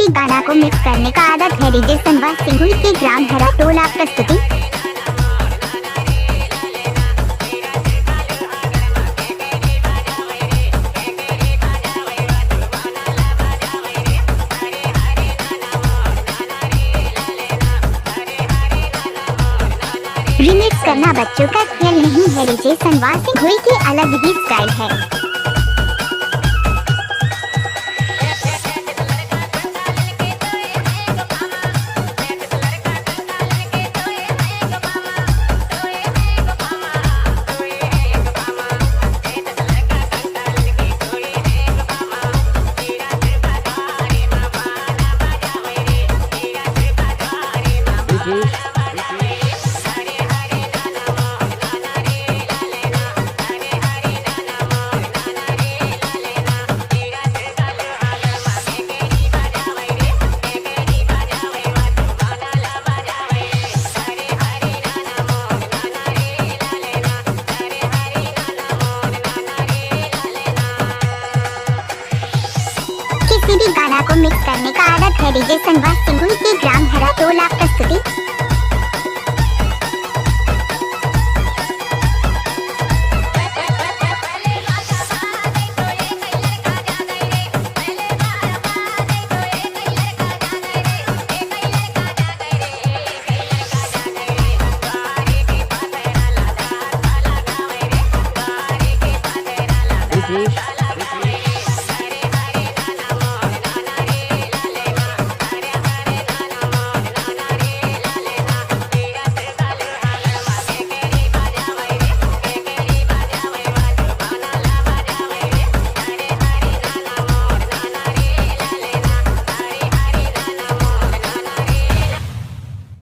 भी गाना को मिक्स करने का आदत है डीजे सनवा सिंघुई की ग्राम हरा टोला प्रस्तुति। रिमिक्स करना बच्चों का खेल नहीं है, डीजे सनवा सिंघुई की अलग ही स्टाइल है। किसी भी गाना को मिक्स करने का आदत है डीजे सनवा सिंघुई की ग्राम हरा टोला प्रस्तुति।